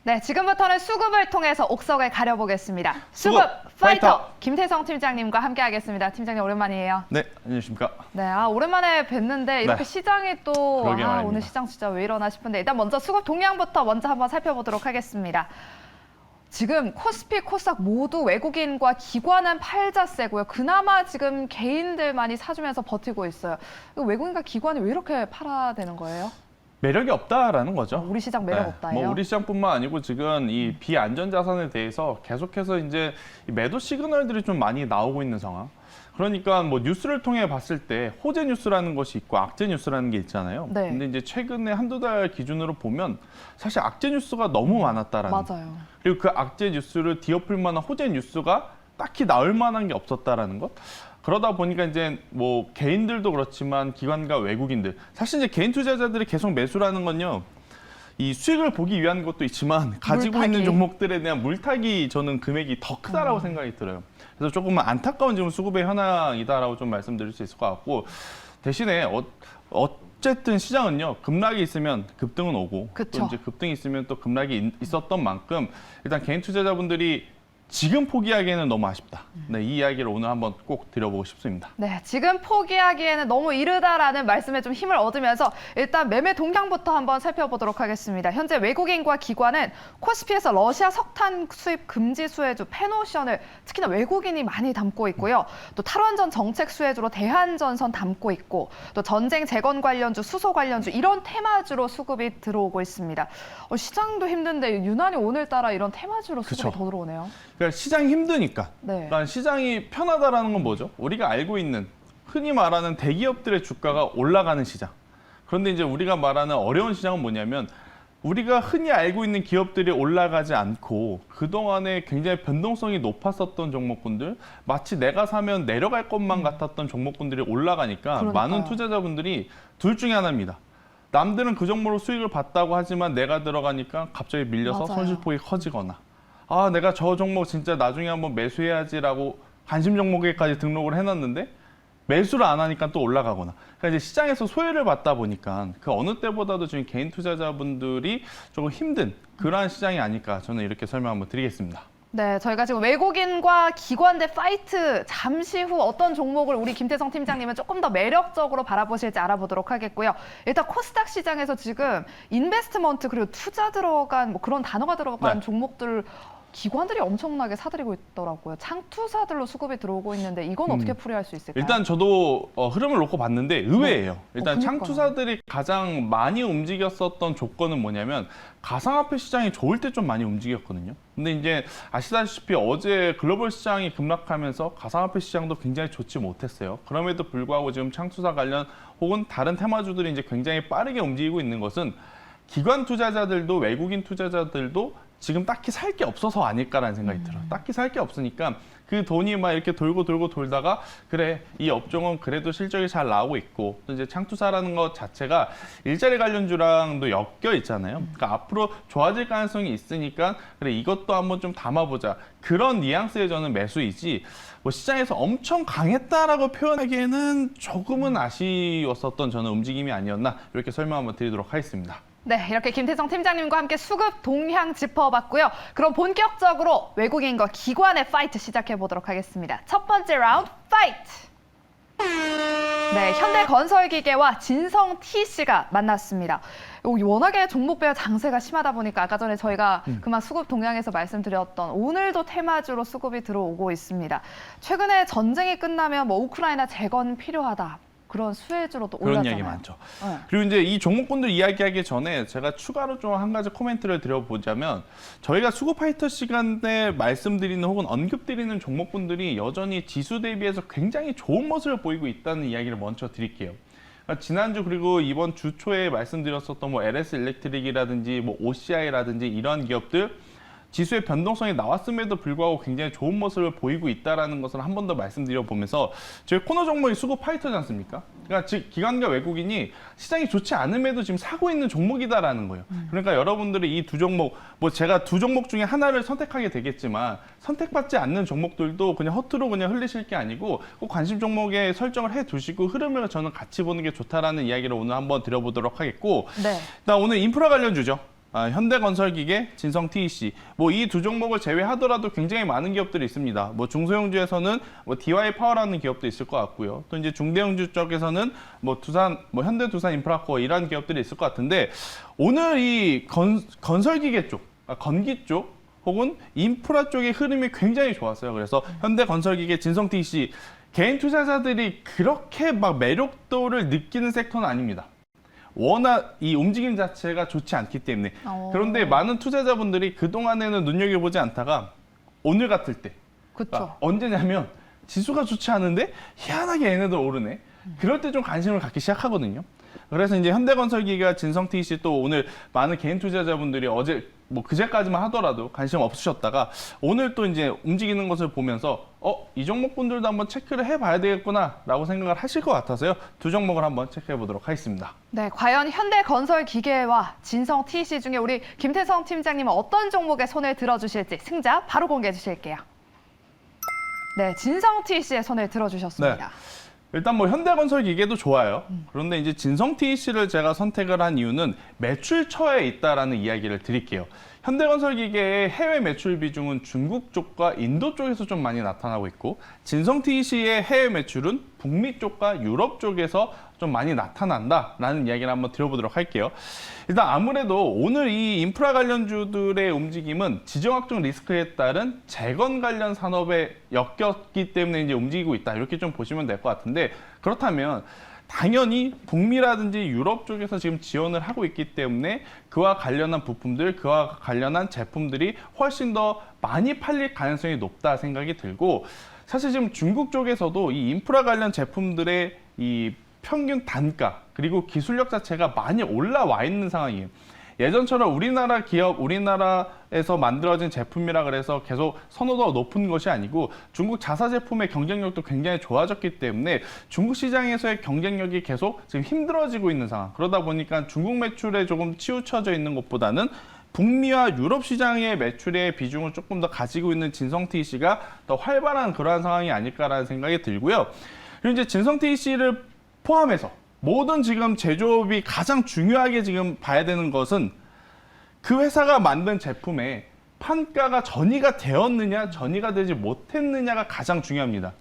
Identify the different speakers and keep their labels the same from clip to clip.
Speaker 1: 네, 지금부터는 수급을 통해서 옥석을 가려보겠습니다. 수급 파이터! 김태성 팀장님과 함께하겠습니다. 팀장님 오랜만이에요.
Speaker 2: 네, 안녕하십니까.
Speaker 1: 네, 오랜만에 뵀는데 이렇게
Speaker 2: 네.
Speaker 1: 시장이 또
Speaker 2: 그러게 말입니다.
Speaker 1: 오늘 시장 진짜 왜 이러나 싶은데 일단 먼저 수급 동향부터 먼저 한번 살펴보도록 하겠습니다. 지금 코스피, 코스닥 모두 외국인과 기관은 팔자세고요. 그나마 지금 개인들만이 사주면서 버티고 있어요. 외국인과 기관이 왜 이렇게 팔아대는 거예요?
Speaker 2: 매력이 없다라는 거죠.
Speaker 1: 우리 시장 매력
Speaker 2: 네,
Speaker 1: 없다예요?
Speaker 2: 뭐 우리 시장뿐만 아니고 지금 이 비안전 자산에 대해서 계속해서 이제 이 매도 시그널들이 좀 많이 나오고 있는 상황. 그러니까 뭐 뉴스를 통해 봤을 때 호재 뉴스라는 것이 있고 악재 뉴스라는 게 있잖아요.
Speaker 1: 네.
Speaker 2: 근데 이제 최근에 한두 달 기준으로 보면 사실 악재 뉴스가 너무 많았다라는.
Speaker 1: 맞아요.
Speaker 2: 그리고 그 악재 뉴스를 뒤엎을 만한 호재 뉴스가 딱히 나올 만한 게 없었다라는 것. 그러다 보니까 이제 뭐 개인들도 그렇지만 기관과 외국인들, 사실 이제 개인 투자자들이 계속 매수라는 건요. 이 수익을 보기 위한 것도 있지만 가지고
Speaker 1: 물타기.
Speaker 2: 있는 종목들에 대한 물타기 저는 금액이 더 크다라고 생각이 들어요. 그래서 조금 안타까운 지금 수급의 현황이다라고 좀 말씀드릴 수 있을 것 같고, 대신에 어쨌든 시장은요, 급락이 있으면 급등은 오고
Speaker 1: 그쵸.
Speaker 2: 또 이제 급등이 있으면 또 급락이 있었던 만큼 일단 개인 투자자분들이 지금 포기하기에는 너무 아쉽다. 네, 이 이야기를 오늘 한번 꼭 드려보고 싶습니다.
Speaker 1: 네, 지금 포기하기에는 너무 이르다라는 말씀에 좀 힘을 얻으면서 일단 매매 동향부터 한번 살펴보도록 하겠습니다. 현재 외국인과 기관은 코스피에서 러시아 석탄 수입 금지 수혜주 페노션을 특히나 외국인이 많이 담고 있고요. 또 탈원전 정책 수혜주로 대한전선 담고 있고 또 전쟁 재건 관련주, 수소 관련주 이런 테마주로 수급이 들어오고 있습니다. 시장도 힘든데 유난히 오늘따라 이런 테마주로 수급이
Speaker 2: 그쵸.
Speaker 1: 더 들어오네요.
Speaker 2: 그러니까 시장이 힘드니까.
Speaker 1: 네.
Speaker 2: 그러니까 시장이 편하다라는 건 뭐죠? 우리가 알고 있는 흔히 말하는 대기업들의 주가가 올라가는 시장. 그런데 이제 우리가 말하는 어려운 시장은 뭐냐면 우리가 흔히 알고 있는 기업들이 올라가지 않고 그동안에 굉장히 변동성이 높았었던 종목군들, 마치 내가 사면 내려갈 것만 같았던 종목군들이 올라가니까
Speaker 1: 그러니까요.
Speaker 2: 많은 투자자분들이 둘 중에 하나입니다. 남들은 그 종목으로 수익을 봤다고 하지만 내가 들어가니까 갑자기 밀려서
Speaker 1: 맞아요.
Speaker 2: 손실폭이 커지거나, 아, 내가 저 종목 진짜 나중에 한번 매수해야지라고 관심 종목에까지 등록을 해놨는데 매수를 안 하니까 또 올라가거나. 그러니까 이제 시장에서 소외를 받다 보니까 그 어느 때보다도 지금 개인 투자자분들이 조금 힘든 그러한 시장이 아닐까, 저는 이렇게 설명 한번 드리겠습니다.
Speaker 1: 네, 저희가 지금 외국인과 기관대 파이트 잠시 후 어떤 종목을 우리 김태성 팀장님은 조금 더 매력적으로 바라보실지 알아보도록 하겠고요. 일단 코스닥 시장에서 지금 인베스트먼트 그리고 투자 들어간 뭐 그런 단어가 들어간
Speaker 2: 네.
Speaker 1: 종목들 기관들이 엄청나게 사들이고 있더라고요. 창투사들로 수급이 들어오고 있는데 이건 어떻게 풀이할 수 있을까요?
Speaker 2: 일단 저도 흐름을 놓고 봤는데 의외예요. 일단
Speaker 1: 그러니까요.
Speaker 2: 창투사들이 가장 많이 움직였었던 조건은 뭐냐면 가상화폐 시장이 좋을 때 좀 많이 움직였거든요. 근데 이제 아시다시피 어제 글로벌 시장이 급락하면서 가상화폐 시장도 굉장히 좋지 못했어요. 그럼에도 불구하고 지금 창투사 관련 혹은 다른 테마주들이 이제 굉장히 빠르게 움직이고 있는 것은 기관 투자자들도 외국인 투자자들도 지금 딱히 살 게 없어서 아닐까라는 생각이 들어요. 딱히 살 게 없으니까 그 돈이 막 이렇게 돌고 돌다가 그래, 이 업종은 그래도 실적이 잘 나오고 있고 또 이제 창투사라는 것 자체가 일자리 관련주랑도 엮여 있잖아요. 그러니까 앞으로 좋아질 가능성이 있으니까 그래, 이것도 한번 좀 담아보자. 그런 뉘앙스의 저는 매수이지 뭐 시장에서 엄청 강했다라고 표현하기에는 조금은 아쉬웠었던 저는 움직임이 아니었나, 이렇게 설명 한번 드리도록 하겠습니다.
Speaker 1: 네, 이렇게 김태성 팀장님과 함께 수급 동향 짚어봤고요. 그럼 본격적으로 외국인과 기관의 파이트 시작해 보도록 하겠습니다. 첫 번째 라운드 파이트! 네, 현대건설기계와 진성TC가 만났습니다. 워낙에 종목별 장세가 심하다 보니까 아까 전에 저희가 그만 수급 동향에서 말씀드렸던 오늘도 테마주로 수급이 들어오고 있습니다. 최근에 전쟁이 끝나면 뭐 우크라이나 재건 필요하다. 그런 수혜주로 또 올랐잖아요.
Speaker 2: 그런 이야기 많죠.
Speaker 1: 네.
Speaker 2: 그리고 이제 이 종목군들 이야기하기 전에 제가 추가로 좀 한 가지 코멘트를 드려보자면, 저희가 수급 파이터 시간에 말씀드리는 혹은 언급드리는 종목군들이 여전히 지수 대비해서 굉장히 좋은 모습을 보이고 있다는 이야기를 먼저 드릴게요. 그러니까 지난주 그리고 이번 주 초에 말씀드렸었던 뭐 LS 일렉트릭이라든지 뭐 OCI라든지 이러한 기업들 지수의 변동성이 나왔음에도 불구하고 굉장히 좋은 모습을 보이고 있다는 것을 한 번 더 말씀드려보면서, 저희 코너 종목이 수급 파이터지 않습니까? 그러니까 즉 기관과 외국인이 시장이 좋지 않음에도 지금 사고 있는 종목이다라는 거예요. 그러니까 여러분들이 이 두 종목, 뭐 제가 두 종목 중에 하나를 선택하게 되겠지만 선택받지 않는 종목들도 그냥 허투루 그냥 흘리실 게 아니고 꼭 관심 종목에 설정을 해두시고 흐름을 저는 같이 보는 게 좋다라는 이야기를 오늘 한번 드려보도록 하겠고,
Speaker 1: 네.
Speaker 2: 일단 오늘 인프라 관련주죠. 현대건설기계, 진성TEC 뭐 이 두 종목을 제외하더라도 굉장히 많은 기업들이 있습니다. 뭐 중소형주에서는 뭐 DY파워라는 기업도 있을 것 같고요. 또 이제 중대형주 쪽에서는 뭐 두산, 뭐 현대두산인프라코어 이런 기업들이 있을 것 같은데 오늘 이 건설기계 쪽, 건기 쪽 혹은 인프라 쪽의 흐름이 굉장히 좋았어요. 그래서 현대건설기계, 진성TEC 개인 투자자들이 그렇게 막 매력도를 느끼는 섹터는 아닙니다. 워낙 이 움직임 자체가 좋지 않기 때문에. 그런데 많은 투자자분들이 그동안에는 눈여겨보지 않다가 오늘 같을 때
Speaker 1: 그렇죠.
Speaker 2: 언제냐면 지수가 좋지 않은데 희한하게 얘네들 오르네. 그럴 때 좀 관심을 갖기 시작하거든요. 그래서 이제 현대건설기가 진성TEC 또 오늘 많은 개인 투자자분들이 어제 뭐 그제까지만 하더라도 관심 없으셨다가 오늘 또 이제 움직이는 것을 보면서 이 종목분들도 한번 체크를 해봐야 되겠구나라고 생각을 하실 것 같아서요. 두 종목을 한번 체크해 보도록 하겠습니다.
Speaker 1: 네, 과연 현대건설기계와 진성TEC 중에 우리 김태성 팀장님은 어떤 종목에 손을 들어주실지 승자 바로 공개해 주실게요. 네, 진성TEC의 손을 들어주셨습니다.
Speaker 2: 일단 뭐 현대건설 기계도 좋아요. 그런데 이제 진성TEC를 제가 선택을 한 이유는 매출처에 있다라는 이야기를 드릴게요. 현대건설 기계의 해외 매출 비중은 중국 쪽과 인도 쪽에서 좀 많이 나타나고 있고 진성TEC의 해외 매출은 북미 쪽과 유럽 쪽에서 좀 많이 나타난다라는 이야기를 한번 드려보도록 할게요. 일단 아무래도 오늘 이 인프라 관련주들의 움직임은 지정학적 리스크에 따른 재건 관련 산업에 엮였기 때문에 이제 움직이고 있다. 이렇게 좀 보시면 될 것 같은데 그렇다면 당연히 북미라든지 유럽 쪽에서 지금 지원을 하고 있기 때문에 그와 관련한 부품들, 그와 관련한 제품들이 훨씬 더 많이 팔릴 가능성이 높다 생각이 들고 사실 지금 중국 쪽에서도 이 인프라 관련 제품들의 이 평균 단가 그리고 기술력 자체가 많이 올라와 있는 상황이에요. 예전처럼 우리나라 기업, 우리나라에서 만들어진 제품이라 그래서 계속 선호도가 높은 것이 아니고 중국 자사 제품의 경쟁력도 굉장히 좋아졌기 때문에 중국 시장에서의 경쟁력이 계속 지금 힘들어지고 있는 상황. 그러다 보니까 중국 매출에 조금 치우쳐져 있는 것보다는 북미와 유럽 시장의 매출의 비중을 조금 더 가지고 있는 진성TEC가 더 활발한 그러한 상황이 아닐까라는 생각이 들고요. 그리고 이제 진성TEC를 포함해서 모든 지금 제조업이 가장 중요하게 지금 봐야 되는 것은 그 회사가 만든 제품에 판가가 전이가 되었느냐, 전이가 되지 못했느냐가 가장 중요합니다.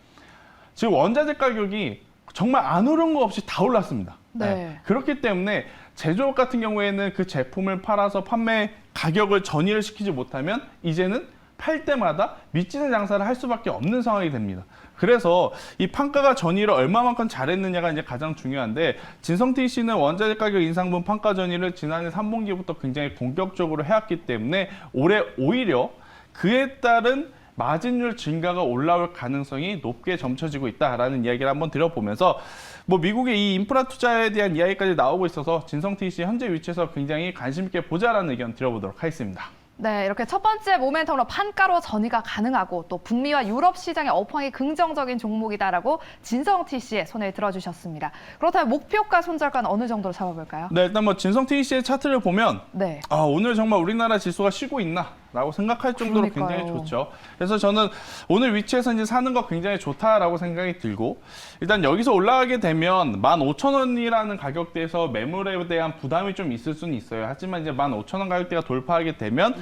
Speaker 2: 지금 원자재 가격이 정말 안 오른 거 없이 다 올랐습니다.
Speaker 1: 네.
Speaker 2: 그렇기 때문에 제조업 같은 경우에는 그 제품을 팔아서 판매 가격을 전이를 시키지 못하면 이제는 팔 때마다 미치는 장사를 할 수밖에 없는 상황이 됩니다. 그래서 이 판가가 전이를 얼마만큼 잘했느냐가 이제 가장 중요한데 진성TEC는 원자재 가격 인상분 판가 전이를 지난해 3분기부터 굉장히 본격적으로 해왔기 때문에 올해 오히려 그에 따른 마진율 증가가 올라올 가능성이 높게 점쳐지고 있다라는 이야기를 한번 드려보면서 뭐 미국의 이 인프라 투자에 대한 이야기까지 나오고 있어서 진성TEC 현재 위치에서 굉장히 관심 있게 보자라는 의견 드려보도록 하겠습니다.
Speaker 1: 네, 이렇게 첫 번째 모멘텀으로 판가로 전이가 가능하고 또 북미와 유럽 시장의 업황이 긍정적인 종목이다라고 진성TEC의 손을 들어주셨습니다. 그렇다면 목표가 손절가는 어느 정도로 잡아볼까요?
Speaker 2: 네, 일단 뭐 진성TEC의 차트를 보면
Speaker 1: 네.
Speaker 2: 오늘 정말 우리나라 지수가 쉬고 있나? 라고 생각할 정도로
Speaker 1: 그러니까요.
Speaker 2: 굉장히 좋죠. 그래서 저는 오늘 위치에서 이제 사는 거 굉장히 좋다라고 생각이 들고 일단 여기서 올라가게 되면 15,000원이라는 가격대에서 매물에 대한 부담이 좀 있을 수는 있어요. 하지만 이제 15,000원 가격대가 돌파하게 되면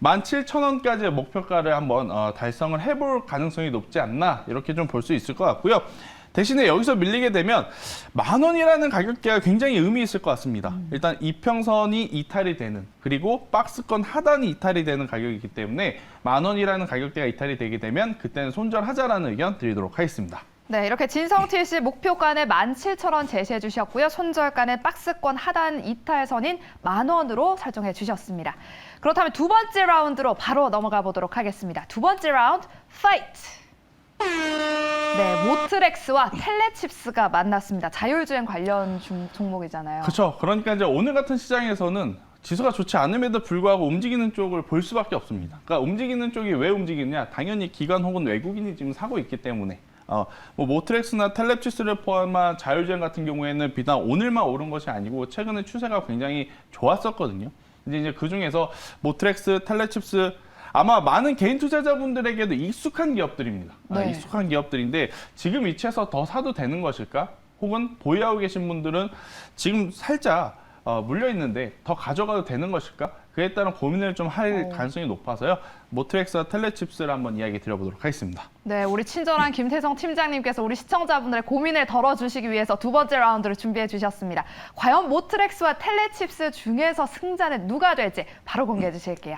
Speaker 2: 17,000원까지의 목표가를 한번 달성을 해볼 가능성이 높지 않나 이렇게 좀 볼 수 있을 것 같고요. 대신에 여기서 밀리게 되면 10,000원이라는 가격대가 굉장히 의미 있을 것 같습니다. 일단 이평선이 이탈이 되는 그리고 박스권 하단이 이탈이 되는 가격이기 때문에 10,000원이라는 가격대가 이탈이 되게 되면 그때는 손절하자라는 의견 드리도록 하겠습니다.
Speaker 1: 네, 이렇게 진성TEC 목표가는 17,000원 제시해 주셨고요. 손절가는 박스권 하단 이탈선인 10,000원으로 설정해 주셨습니다. 그렇다면 두 번째 라운드로 바로 넘어가 보도록 하겠습니다. 두 번째 라운드, 파이트! 네, 모트렉스와 텔레칩스가 만났습니다. 자율주행 관련 종목이잖아요.
Speaker 2: 그렇죠. 그러니까 이제 오늘 같은 시장에서는 지수가 좋지 않음에도 불구하고 움직이는 쪽을 볼 수밖에 없습니다. 그러니까 움직이는 쪽이 왜 움직이느냐? 당연히 기관 혹은 외국인이 지금 사고 있기 때문에. 뭐 모트렉스나 텔레칩스를 포함한 자율주행 같은 경우에는 비단 오늘만 오른 것이 아니고 최근에 추세가 굉장히 좋았었거든요. 이제 그 중에서 모트렉스, 텔레칩스 아마 많은 개인 투자자분들에게도 익숙한 기업들입니다.
Speaker 1: 네.
Speaker 2: 익숙한 기업들인데 지금 위치에서 더 사도 되는 것일까? 혹은 보유하고 계신 분들은 지금 살짝 물려 있는데 더 가져가도 되는 것일까? 그에 따른 고민을 좀 할 가능성이 높아서요. 모트렉스와 텔레칩스를 한번 이야기 드려보도록 하겠습니다.
Speaker 1: 네, 우리 친절한 김태성 팀장님께서 우리 시청자분들의 고민을 덜어주시기 위해서 두 번째 라운드를 준비해 주셨습니다. 과연 모트렉스와 텔레칩스 중에서 승자는 누가 될지 바로 공개해 주실게요.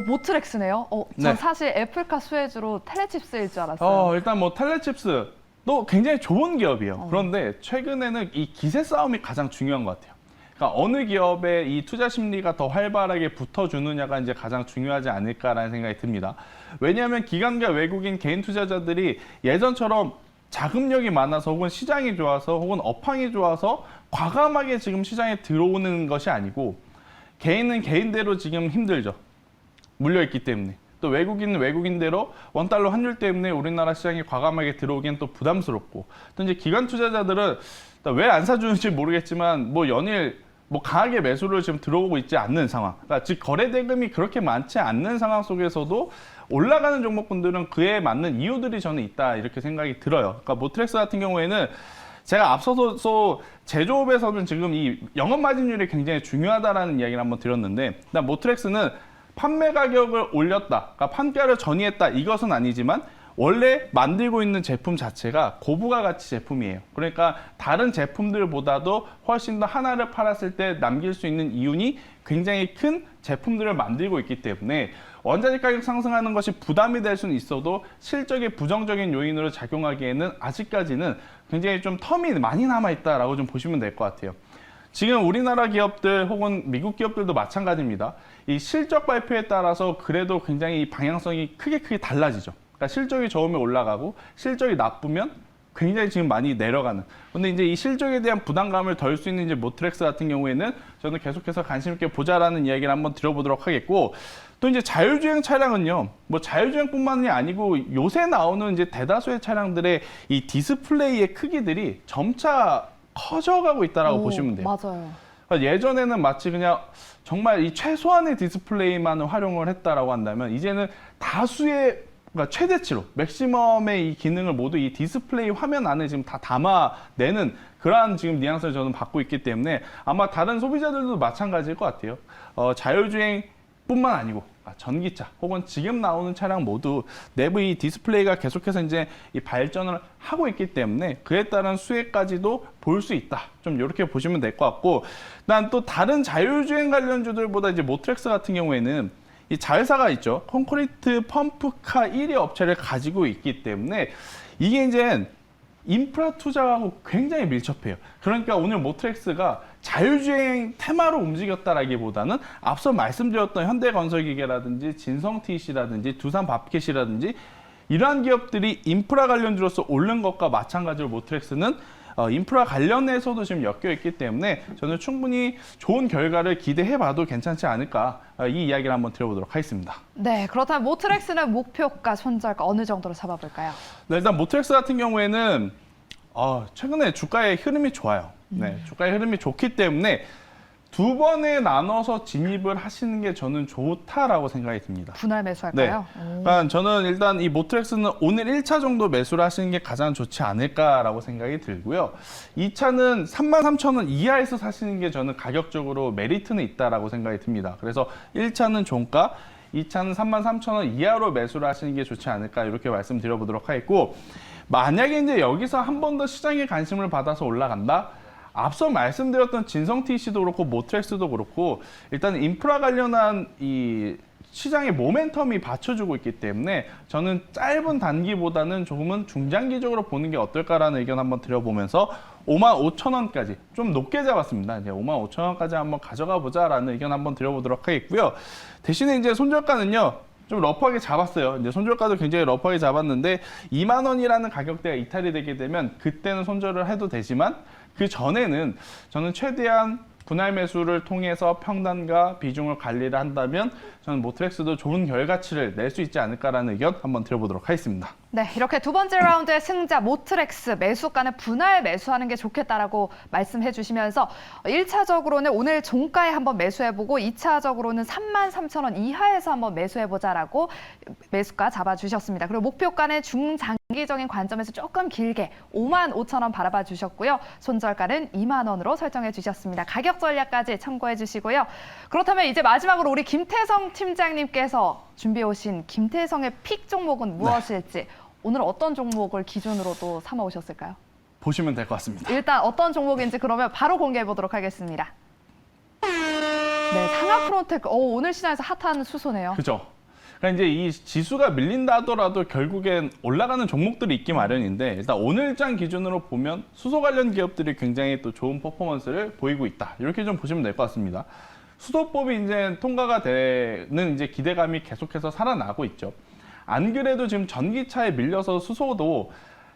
Speaker 1: 모트렉스네요. 전
Speaker 2: 네.
Speaker 1: 사실 애플카 수혜주로 텔레칩스일 줄 알았어요.
Speaker 2: 일단 뭐 텔레칩스도 굉장히 좋은 기업이에요. 그런데 최근에는 이 기세 싸움이 가장 중요한 것 같아요. 그러니까 어느 기업의 이 투자 심리가 더 활발하게 붙어주느냐가 이제 가장 중요하지 않을까라는 생각이 듭니다. 왜냐하면 기관과 외국인 개인 투자자들이 예전처럼 자금력이 많아서 혹은 시장이 좋아서 혹은 업황이 좋아서 과감하게 지금 시장에 들어오는 것이 아니고 개인은 개인대로 지금 힘들죠. 물려있기 때문에. 또 외국인은 외국인대로 원달러 환율 때문에 우리나라 시장에 과감하게 들어오기엔 또 부담스럽고 또 이제 기관 투자자들은 왜 안 사주는지 모르겠지만 뭐 연일 뭐 강하게 매수를 지금 들어오고 있지 않는 상황. 그러니까 즉 거래 대금이 그렇게 많지 않는 상황 속에서도 올라가는 종목군들은 그에 맞는 이유들이 저는 있다 이렇게 생각이 들어요. 그러니까 모트렉스 같은 경우에는 제가 앞서서 제조업에서는 지금 이 영업 마진율이 굉장히 중요하다라는 이야기를 한번 드렸는데 일단 모트렉스는 판매 가격을 올렸다, 그러니까 판가를 전이했다 이것은 아니지만 원래 만들고 있는 제품 자체가 고부가 가치 제품이에요. 그러니까 다른 제품들보다도 훨씬 더 하나를 팔았을 때 남길 수 있는 이윤이 굉장히 큰 제품들을 만들고 있기 때문에 원자재 가격 상승하는 것이 부담이 될 수는 있어도 실적의 부정적인 요인으로 작용하기에는 아직까지는 굉장히 좀 텀이 많이 남아있다라고 좀 보시면 될 것 같아요. 지금 우리나라 기업들 혹은 미국 기업들도 마찬가지입니다. 이 실적 발표에 따라서 그래도 굉장히 방향성이 크게 달라지죠. 그러니까 실적이 좋으면 올라가고 실적이 나쁘면 굉장히 지금 많이 내려가는. 근데 이제 이 실적에 대한 부담감을 덜 수 있는 이제 모트렉스 같은 경우에는 저는 계속해서 관심 있게 보자라는 이야기를 한번 드려보도록 하겠고 또 이제 자율주행 차량은요. 뭐 자율주행뿐만이 아니고 요새 나오는 이제 대다수의 차량들의 이 디스플레이의 크기들이 점차 커져가고 있다라고 보시면 돼요.
Speaker 1: 맞아요.
Speaker 2: 그러니까 예전에는 마치 그냥 정말 이 최소한의 디스플레이만을 활용을 했다라고 한다면 이제는 다수의 그러니까 최대치로 맥시멈의 이 기능을 모두 이 디스플레이 화면 안에 지금 다 담아내는 그러한 지금 뉘앙스를 저는 받고 있기 때문에 아마 다른 소비자들도 마찬가지일 것 같아요. 자율주행뿐만 아니고 전기차 혹은 지금 나오는 차량 모두 내부 이 디스플레이가 계속해서 이제 이 발전을 하고 있기 때문에 그에 따른 수혜까지도 볼 수 있다. 좀 이렇게 보시면 될 것 같고, 난 또 다른 자율주행 관련주들보다 이제 모트렉스 같은 경우에는 이 자회사가 있죠. 콘크리트 펌프카 1위 업체를 가지고 있기 때문에 이게 이제 인프라 투자하고 굉장히 밀접해요. 그러니까 오늘 모트렉스가 자율주행 테마로 움직였다라기보다는 앞서 말씀드렸던 현대건설기계라든지 진성TC라든지 두산밥켓이라든지 이러한 기업들이 인프라 관련주로서 오른 것과 마찬가지로 모트렉스는 인프라 관련해서도 지금 엮여 있기 때문에 저는 충분히 좋은 결과를 기대해봐도 괜찮지 않을까 이 이야기를 한번 드려보도록 하겠습니다.
Speaker 1: 네, 그렇다면 모트렉스는 목표가 손절가 어느 정도로 잡아볼까요?
Speaker 2: 네, 일단 모트렉스 같은 경우에는 최근에 주가의 흐름이 좋아요. 네, 주가의 흐름이 좋기 때문에 두 번에 나눠서 진입을 하시는 게 저는 좋다라고 생각이 듭니다.
Speaker 1: 분할 매수할까요?
Speaker 2: 네. 그러니까 저는 일단 이 모트렉스는 오늘 1차 정도 매수를 하시는 게 가장 좋지 않을까라고 생각이 들고요. 2차는 33,000원 이하에서 사시는 게 저는 가격적으로 메리트는 있다라고 생각이 듭니다. 그래서 1차는 종가, 2차는 33,000원 이하로 매수를 하시는 게 좋지 않을까 이렇게 말씀드려보도록 하겠고, 만약에 이제 여기서 한 번 더 시장에 관심을 받아서 올라간다? 앞서 말씀드렸던 진성TC도 그렇고 모트렉스도 그렇고 일단 인프라 관련한 이 시장의 모멘텀이 받쳐주고 있기 때문에 저는 짧은 단기보다는 조금은 중장기적으로 보는 게 어떨까라는 의견 한번 드려보면서 55,000원까지 좀 높게 잡았습니다. 이제 55,000원까지 한번 가져가 보자라는 의견 한번 드려보도록 하겠고요. 대신에 이제 손절가는요. 좀 러프하게 잡았어요. 이제 손절가도 굉장히 러프하게 잡았는데 2만 원이라는 가격대가 이탈이 되게 되면 그때는 손절을 해도 되지만 그 전에는 저는 최대한 분할 매수를 통해서 평단과 비중을 관리를 한다면 저는 모트렉스도 좋은 결과치를 낼 수 있지 않을까라는 의견 한번 드려보도록 하겠습니다.
Speaker 1: 네, 이렇게 두 번째 라운드의 승자 모트렉스 매수가는 분할 매수하는 게 좋겠다라고 말씀해 주시면서 1차적으로는 오늘 종가에 한번 매수해보고 2차적으로는 33,000원 이하에서 한번 매수해보자라고 매수가 잡아주셨습니다. 그리고 목표가는 중장기적인 관점에서 조금 길게 55,000원 바라봐 주셨고요. 손절가는 2만 원으로 설정해 주셨습니다. 가격 전략까지 참고해 주시고요. 그렇다면 이제 마지막으로 우리 김태성 팀장님께서 준비해 오신 김태성의 픽 종목은 무엇일지 오늘 어떤 종목을 기준으로 또 삼아 오셨을까요?
Speaker 2: 보시면 될 것 같습니다.
Speaker 1: 일단 어떤 종목인지 그러면 바로 공개해 보도록 하겠습니다. 네, 상하프론텍 오늘 시장에서 핫한 수소네요.
Speaker 2: 그죠? 그러니까 이제 이 지수가 밀린다 하더라도 결국엔 올라가는 종목들이 있기 마련인데 일단 오늘장 기준으로 보면 수소 관련 기업들이 굉장히 또 좋은 퍼포먼스를 보이고 있다. 이렇게 좀 보시면 될 것 같습니다. 수소법이 이제 통과가 되는 이제 기대감이 계속해서 살아나고 있죠. 안 그래도 지금 전기차에 밀려서 수소도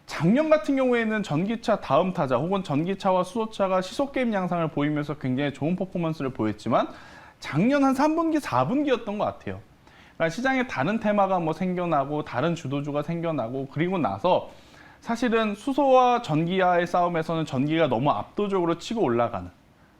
Speaker 2: 작년 같은 경우에는 전기차 다음 타자 혹은 전기차와 수소차가 시속 게임 양상을 보이면서 굉장히 좋은 퍼포먼스를 보였지만 작년 한 3분기, 4분기였던 것 같아요. 그러니까 시장에 다른 테마가 뭐 생겨나고 다른 주도주가 생겨나고 그리고 나서 사실은 수소와 전기와의 싸움에서는 전기가 너무 압도적으로 치고 올라가는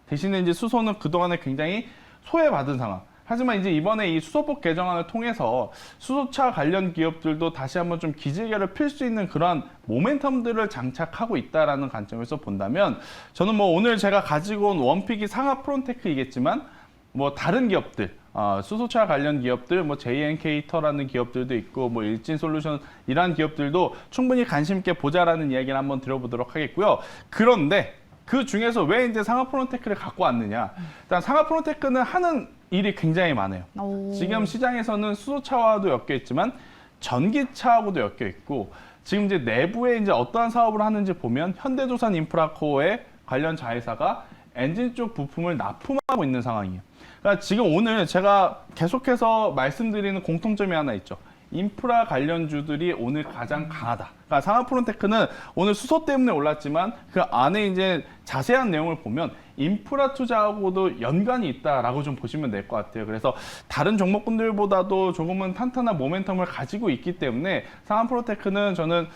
Speaker 2: 대신에 이제 수소는 그동안에 굉장히 소외받은 상황. 하지만 이제 이번에 이 수소법 개정안을 통해서 수소차 관련 기업들도 다시 한번 좀 기지개를 필 수 있는 그러한 모멘텀들을 장착하고 있다라는 관점에서 본다면 저는 뭐 오늘 제가 가지고 온 원픽이 상하프론테크이겠지만 뭐 다른 기업들 수소차 관련 기업들 뭐 JNK터라는 기업들도 있고 뭐 일진솔루션 이러한 기업들도 충분히 관심 있게 보자라는 이야기를 한번 드려보도록 하겠고요. 그런데 그 중에서 왜 이제 상하프론테크를 갖고 왔느냐? 일단 상하프론테크는 하는 일이 굉장히 많아요. 지금 시장에서는 수소차와도 엮여 있지만 전기차하고도 엮여 있고 지금 이제 내부에 이제 어떠한 사업을 하는지 보면 현대조선 인프라코어의 관련 자회사가 엔진 쪽 부품을 납품하고 있는 상황이에요. 그러니까 지금 오늘 제가 계속해서 말씀드리는 공통점이 하나 있죠. 인프라 관련주들이 오늘 가장 강하다. 그러니까 상하프론테크는 오늘 수소 때문에 올랐지만 그 안에 이제 자세한 내용을 보면 인프라 투자하고도 연관이 있다라고 좀 보시면 될 것 같아요. 그래서 다른 종목군들보다도 조금은 탄탄한 모멘텀을 가지고 있기 때문에 상하프론테크는 저는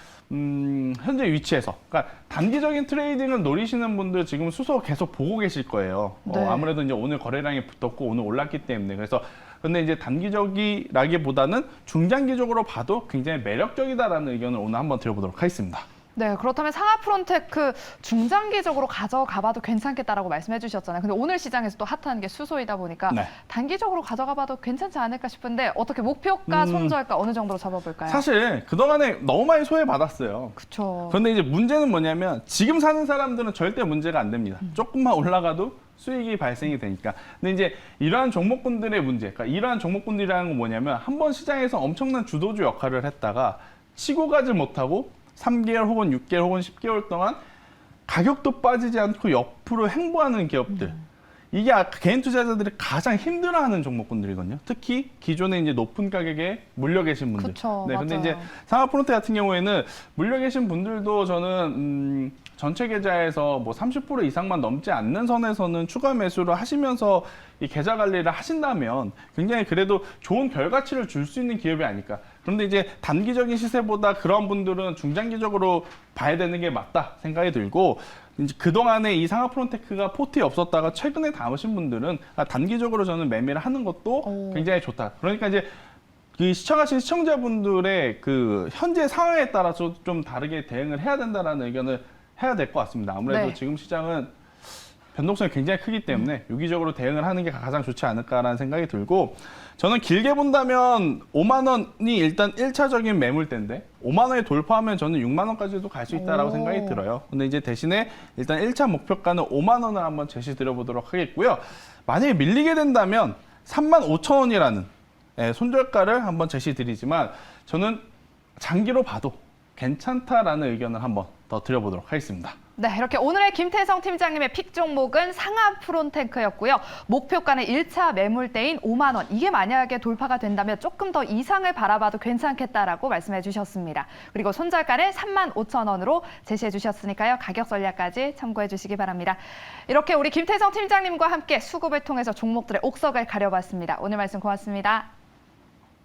Speaker 2: 현재 위치에서 그러니까 단기적인 트레이딩을 노리시는 분들 지금 수소 계속 보고 계실 거예요.
Speaker 1: 네.
Speaker 2: 아무래도 이제 오늘 거래량이 붙었고 오늘 올랐기 때문에 그래서 근데 이제 단기적이라기보다는 중장기적으로 봐도 굉장히 매력적이다라는 의견을 오늘 한번 드려보도록 하겠습니다.
Speaker 1: 네, 그렇다면 상하프론테크 중장기적으로 가져가봐도 괜찮겠다라고 말씀해 주셨잖아요. 근데 오늘 시장에서 또 핫한 게 수소이다 보니까
Speaker 2: 네.
Speaker 1: 단기적으로 가져가봐도 괜찮지 않을까 싶은데 어떻게 목표가, 손절가 어느 정도로 잡아볼까요?
Speaker 2: 사실 그동안에 너무 많이 소외받았어요.
Speaker 1: 그렇죠.
Speaker 2: 그런데 이제 문제는 뭐냐면 지금 사는 사람들은 절대 문제가 안 됩니다. 조금만 올라가도 수익이 발생이 되니까. 근데 이제 이러한 종목군들의 문제, 그러니까 이러한 종목군들이라는 건 뭐냐면 한번 시장에서 엄청난 주도주 역할을 했다가 치고 가지 못하고 3개월 혹은 6개월 혹은 10개월 동안 가격도 빠지지 않고 옆으로 행보하는 기업들. 이게 개인 투자자들이 가장 힘들어하는 종목군들이거든요. 특히 기존에 이제 높은 가격에 물려 계신 분들.
Speaker 1: 그쵸,
Speaker 2: 네, 근데
Speaker 1: 맞아요.
Speaker 2: 이제 상하프론테 같은 경우에는 물려 계신 분들도 저는 전체 계좌에서 뭐 30% 이상만 넘지 않는 선에서는 추가 매수를 하시면서 이 계좌 관리를 하신다면 굉장히 그래도 좋은 결과치를 줄 수 있는 기업이 아닐까. 그런데 이제 단기적인 시세보다 그런 분들은 중장기적으로 봐야 되는 게 맞다 생각이 들고 이제 그동안에 이 상하프론테크가 포트에 없었다가 최근에 담으신 분들은 단기적으로 저는 매매를 하는 것도 굉장히 좋다. 그러니까 이제 그 시청하신 시청자분들의 그 현재 상황에 따라서 좀 다르게 대응을 해야 된다라는 의견을 해야 될 것 같습니다. 아무래도
Speaker 1: 네.
Speaker 2: 지금 시장은 변동성이 굉장히 크기 때문에 유기적으로 대응을 하는 게 가장 좋지 않을까라는 생각이 들고 저는 길게 본다면 5만 원이 일단 1차적인 매물대인데 5만 원에 돌파하면 저는 6만 원까지도 갈 수 있다라고 생각이 들어요. 근데 이제 대신에 일단 1차 목표가는 5만 원을 한번 제시 드려보도록 하겠고요. 만약에 밀리게 된다면 3만 5천 원이라는 손절가를 한번 제시 드리지만 저는 장기로 봐도 괜찮다라는 의견을 한번 더 드려보도록 하겠습니다.
Speaker 1: 네, 이렇게 오늘의 김태성 팀장님의 픽 종목은 상하프론테크였고요. 목표가는 1차 매물대인 5만 원. 이게 만약에 돌파가 된다면 조금 더 이상을 바라봐도 괜찮겠다라고 말씀해 주셨습니다. 그리고 손절가는 3만 5천 원으로 제시해 주셨으니까요. 가격 전략까지 참고해 주시기 바랍니다. 이렇게 우리 김태성 팀장님과 함께 수급을 통해서 종목들의 옥석을 가려봤습니다. 오늘 말씀 고맙습니다.